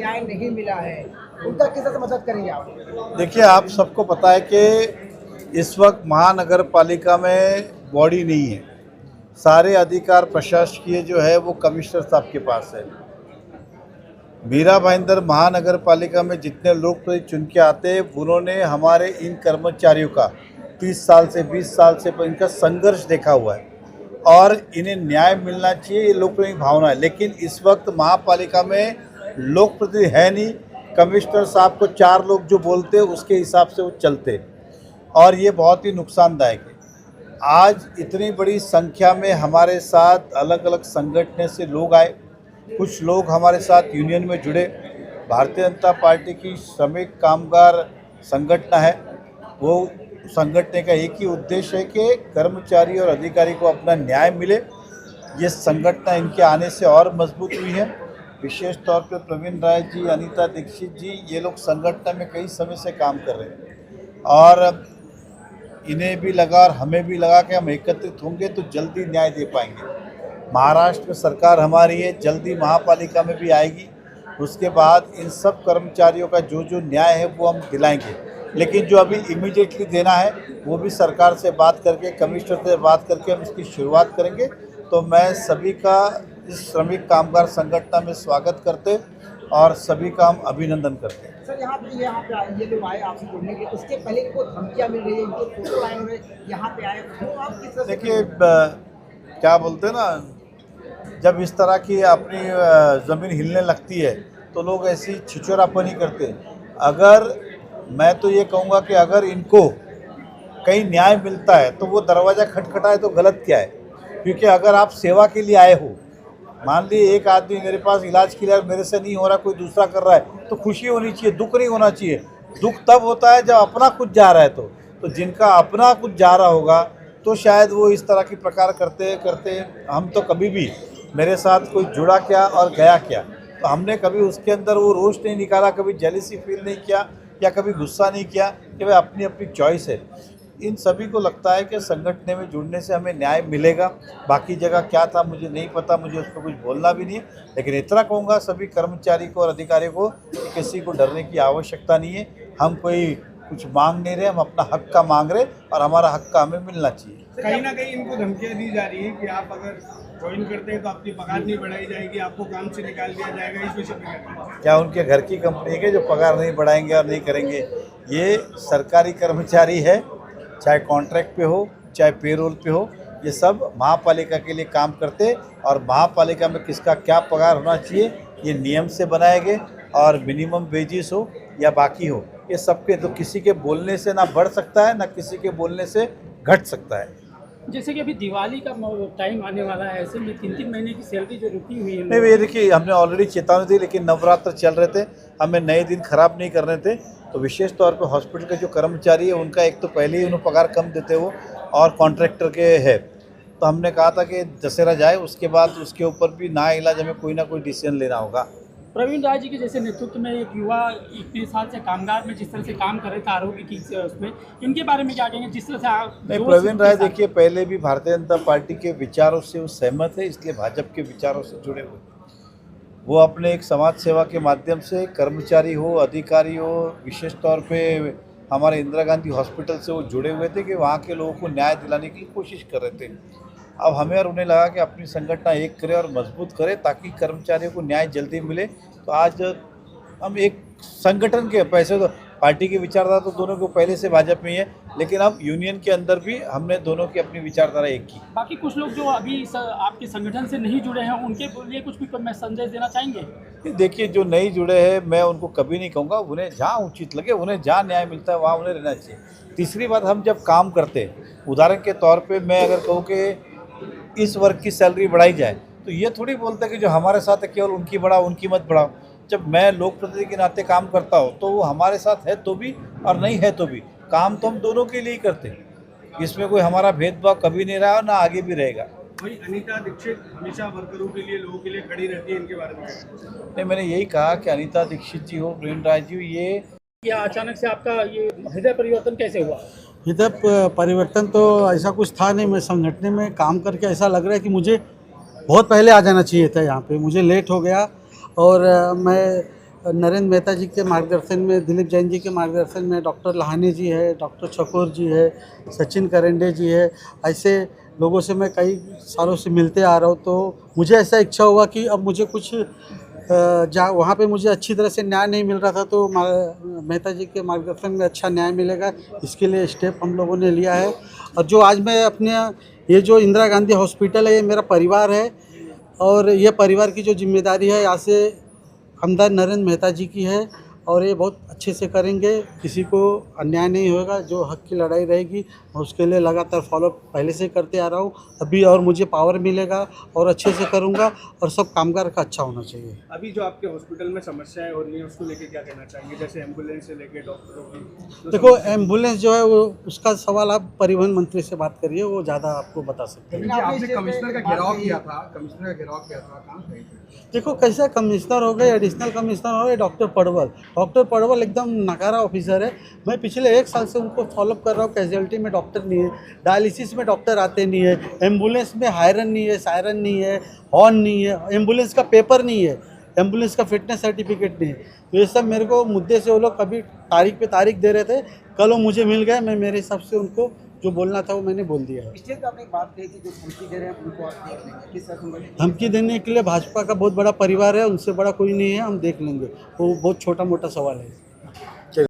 न्याय नहीं मिला है, उनका किस तरह से मदद करेंगे आप? देखिए, आप सबको पता है कि इस वक्त महानगर पालिका में बॉडी नहीं है। सारे अधिकार प्रशासकीय जो है वो कमिश्नर साहब के पास है। मीरा भाईंदर महानगर पालिका में जितने लोग प्रतिनिधि चुन के आते हैं, उन्होंने हमारे इन कर्मचारियों का 30 साल से 20 साल से इनका संघर्ष देखा हुआ है और इन्हें न्याय मिलना चाहिए, ये लोकप्रिय भावना है। लेकिन इस वक्त महापालिका में लोक प्रतिनिधि है नहीं। कमिश्नर साहब को 4 लोग जो बोलते हैं उसके हिसाब से वो चलते और ये बहुत ही नुकसानदायक है। आज इतनी बड़ी संख्या में हमारे साथ अलग अलग संगठन से लोग आए, कुछ लोग हमारे साथ यूनियन में जुड़े। भारतीय जनता पार्टी की श्रमिक कामगार संगठन है, वो संगठन का एक ही उद्देश्य है कि कर्मचारी और अधिकारी को अपना न्याय मिले। ये संगठन इनके आने से और मजबूत हुई है। विशेष तौर पर प्रवीण राय जी, अनीता दीक्षित जी, ये लोग संगठन में कई समय से काम कर रहे हैं और इन्हें भी लगा और हमें भी लगा कि हम एकत्रित होंगे तो जल्दी न्याय दे पाएंगे। महाराष्ट्र में सरकार हमारी है, जल्दी महापालिका में भी आएगी। उसके बाद इन सब कर्मचारियों का जो जो न्याय है वो हम दिलाएंगे। लेकिन जो अभी इमीडिएटली देना है वो भी सरकार से बात करके, कमिश्नर से बात करके हम इसकी शुरुआत करेंगे। तो मैं सभी का इस श्रमिक कामगार संगठन में स्वागत करते और सभी का हम अभिनंदन करते हैं। सर, यहाँ पे ये लोग आए आपसे जुड़ने के, उसके पहले इनको धमकियाँ मिल रही है, इनको फोटो आए हुए यहाँ पे आए, तो आप किस तरह से? देखिए, क्या बोलते हैं ना, जब इस तरह की अपनी ज़मीन हिलने लगती है तो लोग ऐसी छिछोरापनी करते हैं। अगर मैं तो ये कहूँगा कि अगर इनको कहीं न्याय मिलता है तो वो दरवाज़ा खटखटाए तो गलत क्या है? क्योंकि अगर आप सेवा के लिए आए हो, मान लीजिए एक आदमी मेरे पास इलाज के लिए मेरे से नहीं हो रहा, कोई दूसरा कर रहा है, तो खुशी होनी चाहिए, दुख नहीं होना चाहिए। दुख तब होता है जब अपना कुछ जा रहा है। तो जिनका अपना कुछ जा रहा होगा तो शायद वो इस तरह की प्रकार करते। हम तो कभी भी, मेरे साथ कोई जुड़ा क्या और गया क्या, तो हमने कभी उसके अंदर वो रोष नहीं निकाला, कभी जेलसी फील नहीं किया या कभी गुस्सा नहीं किया कि भाई अपनी अपनी चॉइस है। इन सभी को लगता है कि संगठन में जुड़ने से हमें न्याय मिलेगा। बाकी जगह क्या था मुझे नहीं पता, मुझे उस पर कुछ बोलना भी नहीं है। लेकिन इतना कहूँगा सभी कर्मचारी को और अधिकारी को कि किसी को डरने की आवश्यकता नहीं है। हम कोई कुछ मांग नहीं रहे, हम अपना हक का मांग रहे और हमारा हक का हमें मिलना चाहिए। कहीं ना कहीं इनको धमकियाँ दी जा रही है कि आप अगर ज्वाइन करते हैं तो आपकी पगार नहीं बढ़ाई जाएगी, आपको काम से निकाल दिया जाएगा। इस विषय में क्या उनके घर की कंपनी के जो पगार नहीं बढ़ाएंगे और नहीं करेंगे? ये सरकारी कर्मचारी है, चाहे कॉन्ट्रैक्ट पे हो चाहे पेरोल पे हो, ये सब महापालिका के लिए काम करते और महापालिका में किसका क्या पगार होना चाहिए ये नियम से बनाए गए और मिनिमम वेजेस हो या बाकी हो, ये सबके, तो किसी के बोलने से ना बढ़ सकता है ना किसी के बोलने से घट सकता है। जैसे कि अभी दिवाली का टाइम आने वाला है, ऐसे में 3-3 महीने की सैलरी जो रुकी हुई है। नहीं, ये देखिए, हमने ऑलरेडी चेतावनी दी, लेकिन नवरात्र चल रहे थे, हमें नए दिन खराब नहीं करने थे। तो विशेष तौर पे हॉस्पिटल के जो कर्मचारी है उनका एक तो पहले ही उन्हें पगार कम देते हो और कॉन्ट्रैक्टर के है, तो हमने कहा था कि दशहरा जाए उसके बाद उसके ऊपर भी ना इलाज हमें कोई ना कोई डिसीजन लेना होगा। प्रवीण राय जी के जैसे नेतृत्व में एक युवा इतने साल से कामगार में जिस तरह से काम कर रहे थे आरोग्य की उसमें, इनके बारे में क्या कहेंगे? जिस तरह से आप नहीं, प्रवीण राय देखिए पहले भी भारतीय जनता पार्टी के विचारों से वो सहमत है, इसलिए भाजपा के विचारों से जुड़े हुए। वो अपने एक समाज सेवा के माध्यम से, कर्मचारी हो अधिकारी हो, विशेष तौर पे हमारे इंदिरा गांधी हॉस्पिटल से वो जुड़े हुए थे कि वहाँ के लोगों को न्याय दिलाने की कोशिश कर रहे थे। अब हमें और उन्हें लगा कि अपनी संगठन एक करे और मजबूत करे ताकि कर्मचारियों को न्याय जल्दी मिले। तो आज हम एक संगठन के पैसे, तो पार्टी की विचारधारा तो दोनों को पहले से भाजपा में ही है, लेकिन अब यूनियन के अंदर भी हमने दोनों की अपनी विचारधारा एक की। बाकी कुछ लोग जो अभी आपके संगठन से नहीं जुड़े हैं उनके लिए कुछ भी संदेश देना चाहेंगे? देखिए, जो नहीं जुड़े हैं मैं उनको कभी नहीं कहूँगा, उन्हें जहाँ उचित लगे, उन्हें जहाँ न्याय मिलता है वहाँ उन्हें रहना चाहिए। तीसरी बात, हम जब काम करते हैं, उदाहरण के तौर पे मैं अगर कहूँ कि इस वर्ग की सैलरी बढ़ाई जाए, तो ये थोड़ी बोलता कि जो हमारे साथ है केवल उनकी बढ़ाओ, उनकी मत बढ़ाओ। जब मैं लोक प्रतिनिधि के नाते काम करता हूँ तो वो हमारे साथ है तो भी और नहीं है तो भी, काम तो हम दोनों के लिए ही करते हैं। इसमें कोई हमारा भेदभाव कभी नहीं रहा और ना आगे भी रहेगा। भाई, अनीता दीक्षित हमेशा वर्करों के लिए, लोगों के लिए खड़ी रहती है, इनके बारे में? नहीं, मैंने यही कहा कि अनीता दीक्षित जी हो, प्रवीण राय जी हो, ये अचानक से आपका ये हृदय परिवर्तन कैसे हुआ? हृदय परिवर्तन तो ऐसा कुछ था नहीं। मैं संगठन में काम करके ऐसा लग रहा है कि मुझे बहुत पहले आ जाना चाहिए था यहाँ पे, मुझे लेट हो गया और मैं नरेंद्र मेहता जी के मार्गदर्शन में, दिलीप जैन जी के मार्गदर्शन में, डॉक्टर लहानी जी है, डॉक्टर चकोर जी है, सचिन करंडे जी है, ऐसे लोगों से मैं कई सालों से मिलते आ रहा हूँ। तो मुझे ऐसा इच्छा हुआ कि अब मुझे कुछ वहाँ पे मुझे अच्छी तरह से न्याय नहीं मिल रहा था, तो मेहता जी के मार्गदर्शन में अच्छा न्याय मिलेगा, इसके लिए स्टेप हम लोगों ने लिया है। और जो आज मैं अपने ये जो इंदिरा गांधी हॉस्पिटल है, ये मेरा परिवार है और ये परिवार की जो जिम्मेदारी है यहाँ से हमदर्द नरेंद्र मेहता जी की है और ये बहुत अच्छे से करेंगे, किसी को अन्याय नहीं होगा, जो हक की लड़ाई रहेगी मैं उसके लिए लगातार फॉलो पहले से करते आ रहा हूँ। अभी और मुझे पावर मिलेगा और अच्छे से करूँगा और सब कामगार का अच्छा होना चाहिए। अभी जो आपके हॉस्पिटल में समस्याएं हो रही हैं उसको लेके क्या कहना चाहेंगे, जैसे एम्बुलेंस से लेके डॉक्टरों की? देखो, एम्बुलेंस जो है वो उसका सवाल आप परिवहन मंत्री से बात करिए, वो ज़्यादा आपको बता सकते हैं। आपने कमिश्नर का घेराव किया था, कहाँ गए थे? देखो, कैसा कमिश्नर हो गए, एडिशनल कमिश्नर हो गए डॉक्टर पड़वल एकदम नकारा ऑफिसर है। मैं पिछले 1 साल से उनको फॉलोअप कर रहा हूँ। कैजुअलिटी में डॉक्टर नहीं है, डायलिसिस में डॉक्टर आते नहीं है, एम्बुलेंस में हायरन नहीं है, सायरन नहीं है, हॉर्न नहीं है, एम्बुलेंस का पेपर नहीं है, एम्बुलेंस का फिटनेस सर्टिफिकेट नहीं है। तो ये सब मेरे को मुद्दे से वो लोग कभी तारीख पे तारीख दे रहे थे, कल वो मुझे मिल गए, मैं मेरे हिसाब से उनको जो बोलना था वो मैंने बोल दिया है। स्टेज पे आपने एक बात कही थी, जो धमकी दे रहे हैं उनको आप देख लेंगे, किस तरह से धमकी देने के लिए भाजपा का बहुत बड़ा परिवार है, उनसे बड़ा कोई नहीं है, हम देख लेंगे, वो बहुत छोटा मोटा सवाल है।